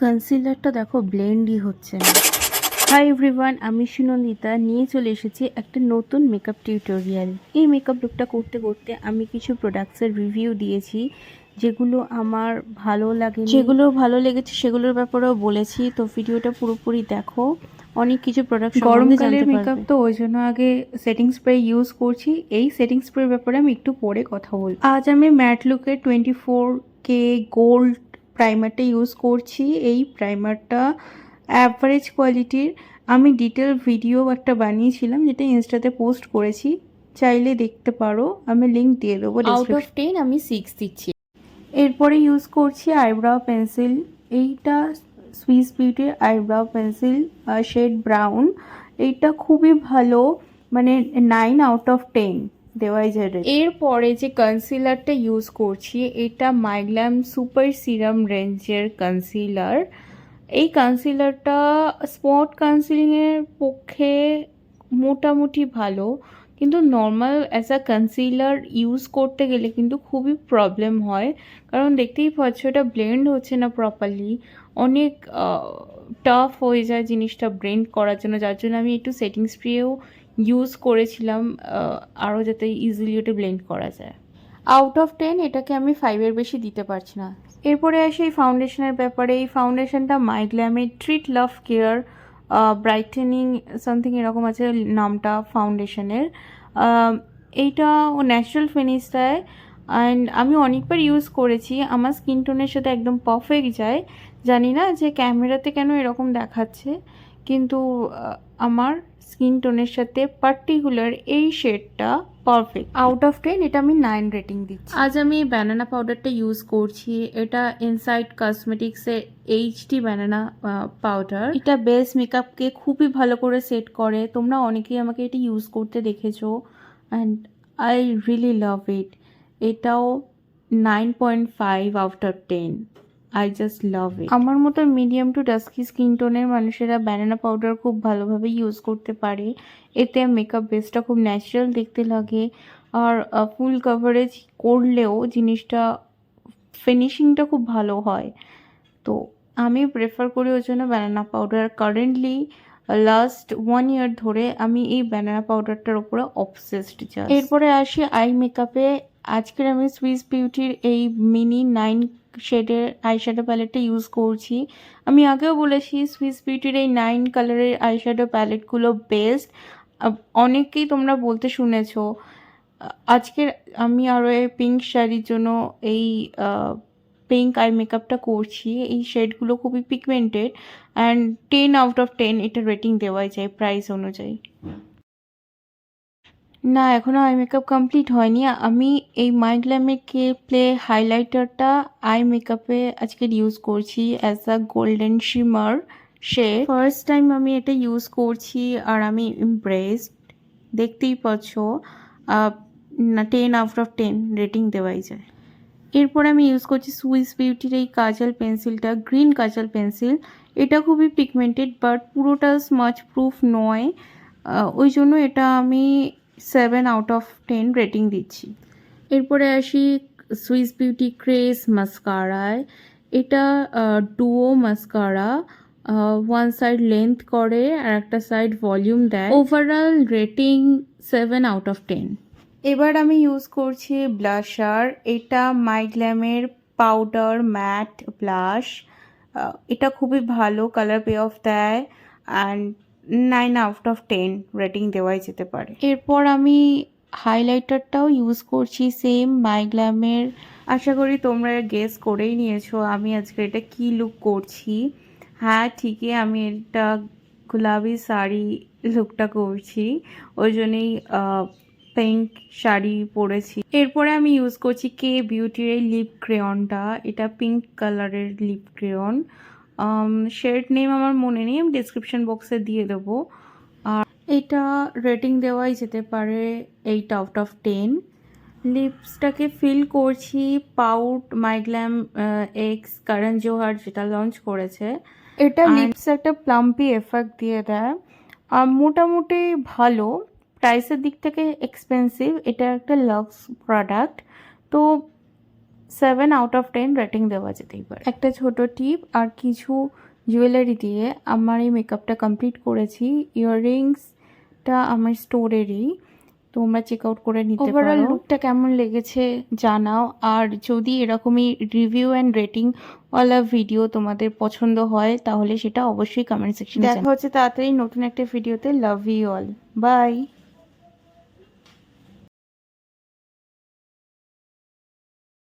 কনসিলারটা দেখো ব্লেন্ডই হচ্ছে না। হাই এভরিওয়ান, আমি সুনন্দিতা নিয়ে চলে এসেছি একটা নতুন মেকআপ টিউটোরিয়াল। এই মেকআপ লুকটা করতে করতে আমি কিছু প্রোডাক্টসের রিভিউ দিয়েছি, যেগুলো আমার যেগুলো ভালো লেগেছে সেগুলোর ব্যাপারেও বলেছি। তো ভিডিওটা পুরোপুরি দেখো, অনেক কিছু প্রোডাক্ট সম্বন্ধে জানতে পারবে। মেকআপ তো ওই জন্য আগে সেটিং স্প্রে ইউজ করছি। এই সেটিং স্প্রের ব্যাপারে আমি একটু পরে কথা বলবো। আজ আমি ম্যাট লুকের 24K গোল্ড প্রাইমারটা ইউজ করছি। এই প্রাইমারটা অ্যাভারেজ কোয়ালিটির। আমি ডিটেল ভিডিও একটা বানিয়েছিলাম, যেটা ইনস্টাতে পোস্ট করেছি, চাইলে দেখতে পারো, আমি লিঙ্ক দিয়ে দেবো। আউট অফ 10 আমি 6 দিচ্ছি। এরপরে ইউজ করছি আইব্রাও পেন্সিল। এইটা সুইস বিউটির আইব্রাও পেন্সিল, শেড ব্রাউন। এইটা খুবই ভালো, মানে 9 আউট অফ 10 দেওয়াই যায়। এরপরে যে কনসিলারটা ইউজ করছি, এটা মাইগ্ল্যাম সুপার সিরাম রেঞ্জের কনসিলার। এই কনসিলারটা স্পট কনসিলিংয়ের পক্ষে মোটামুটি ভালো, কিন্তু normal as a concealer use করতে গেলে কিন্তু খুবই প্রবলেম হয়, কারণ দেখতেই পাচ্ছ এটা ব্লেন্ড হচ্ছে না প্রপারলি। অনেক টাফ হয়ে যায় জিনিসটা ব্লেন্ড করার জন্য, যার জন্য আমি একটু সেটিং স্প্রেও ইউজ করেছিলাম, আরও যাতে ইজিলি ওটা ব্লেন্ড করা যায়। আউট অফ 10 এটাকে আমি 5-এর বেশি দিতে পারছি না। এরপরে আসি এই ফাউন্ডেশনের ব্যাপারে। এই ফাউন্ডেশনটা মাইগ্ল্যামের treat love care brightening something এরকম আছে নামটা ফাউন্ডেশনের। এইটা ও ন্যাচারাল ফিনিশ দেয়, অ্যান্ড আমি অনেকবার ইউজ করেছি, আমার স্কিন টোনের সাথে একদম পারফেক্ট যায়। জানি না যে ক্যামেরাতে কেন এরকম দেখাচ্ছে, কিন্তু আমার স্কিন টোনের সাথে পার্টিকুলার এই শেডটা পারফেক্ট। আউট অফ 10 এটা আমি 9 রেটিং দিচ্ছি। আজ আমি ব্যানানা পাউডারটা ইউজ করছি। এটা ইনসাইড কসমেটিক্সের এইচডি ব্যানানা পাউডার। এটা বেস মেকআপকে খুবই ভালো করে সেট করে। তোমরা অনেকেই আমাকে এটা ইউজ করতে দেখেছো, and I really love it. এটাও 9.5 out of 10। I just love it. আমার মতো মিডিয়াম টু ডাস্কি স্কিন টোনের মানুষেরা ব্যানানা পাউডার খুব ভালোভাবে ইউজ করতে পারে। এতে মেকআপ বেসটা খুব ন্যাচারাল দেখতে লাগে, আর ফুল কভারেজ করলেও জিনিসটা ফিনিশিংটা খুব ভালো হয়। তো আমি প্রেফার করি ওই জন্য ব্যানানা পাউডার। কারেন্টলি লাস্ট 1 ইয়ার ধরে আমি এই ব্যানানা পাউডারটার উপরে অবসেসড। এরপরে আসি আই মেকআপে। আজকের আমি সুইস বিউটির এই মিনি 9 শেডের আইশ্যাডো প্যালেটটা ইউজ করছি। আমি আগেও বলেছি সুইস বিউটির এই 9 কালারের আইশ্যাডো প্যালেটগুলো বেস্ট। অনেকেই তোমরা বলতে শুনেছো। আজকের আমি আরও এই পিঙ্ক শাড়ির জন্য এই পিঙ্ক আই মেকআপটা করছি। এই শেডগুলো খুবই পিগমেন্টেড, অ্যান্ড 10 আউট অফ 10 এটা রেটিং দেওয়াই যায় প্রাইস অনুযায়ী। না, এখনও আই মেকআপ কমপ্লিট হয়নি। আমি এই মাইগ্ল্যামের কে প্লে হাইলাইটারটা আই মেকআপে আজকে ইউজ করছি as a golden shimmer shade. First time আমি এটা ইউজ করছি, আর আমি ইমপ্রেসড। দেখতেই পাচ্ছ 10 আউট অফ 10 রেটিং দেওয়াই যায়। এরপর আমি ইউজ করছি সুইস বিউটির এই কাজল পেন্সিলটা, গ্রিন কাজল পেন্সিল। এটা খুবই পিগমেন্টেড, বাট পুরোটা স্মাচ প্রুফ নয়, ওই জন্য এটা আমি 7 আউট অফ 10 রেটিং দিচ্ছি। এরপরে আসি সুইস বিউটি ক্রেস মাস্কারায়। এটা duo mascara, one side length করে আর একটা সাইড ভলিউম দেয়। Overall rating 7 out of 10। এবার আমি ইউজ করছি ব্লাশার। এটা মাইগ্ল্যামের পাউডার ম্যাট ব্লাশ। এটা খুবই ভালো কালার পে অফ দেয়, অ্যান্ড 9 আউট অফ 10 রেটিং দেওয়াই যেতে পারে। এরপর আমি হাইলাইটারটাও ইউজ করছি সেম মাইগ্ল্যামের। আশা করি তোমরা গেস করেই নিয়েছো আমি আজকে এটা কি লুক করছি। হ্যাঁ, ঠিকই, আমি এটা গুলাবি শাড়ি লুকটা করছি, ওই জন্যই পিঙ্ক শাড়ি পরেছি। এরপরে আমি ইউজ করছি কে বিউটির এই লিপ ক্রেয়নটা। এটা পিঙ্ক কালারের লিপ ক্রেয়ন। শেড নেম আমার মনে নেই, আমি ডিসক্রিপশন বক্সে দিয়ে দেবো। আর এটা রেটিং দেওয়াই যেতে পারে 8 আউট অফ 10। লিপসটাকে ফিল করছি পাউট মাইগ্ল্যাম এক্স করণ জোহার যেটা লঞ্চ করেছে। এটা লিপস একটা প্লাম্পি এফেক্ট দিয়ে দেয়, আর মোটামুটি ভালো। প্রাইসের দিক থেকে এক্সপেন্সিভ, এটা একটা লাক্স প্রোডাক্ট। তো 7/10 রেটিং দেওয়া যেতেই পারে। একটা ছোট টিপ আর কিছু জুয়েলারি দিয়ে আমার এই মেকআপটা কমপ্লিট করেছি। ইয়াররিংসটা আমার স্টোরেরই, তোমরা চেক আউট করে নিতে পারো। ওভারঅল লুকটা কেমন লেগেছে জানাও, আর যদি এরকমই রিভিউ অ্যান্ড রেটিং ওয়ালা ভিডিও তোমাদের পছন্দ হয় তাহলে সেটা অবশ্যই কমেন্ট সেকশনে দেখা হচ্ছে তাড়াতাড়ি নতুন একটা ভিডিওতে। Love you all, by.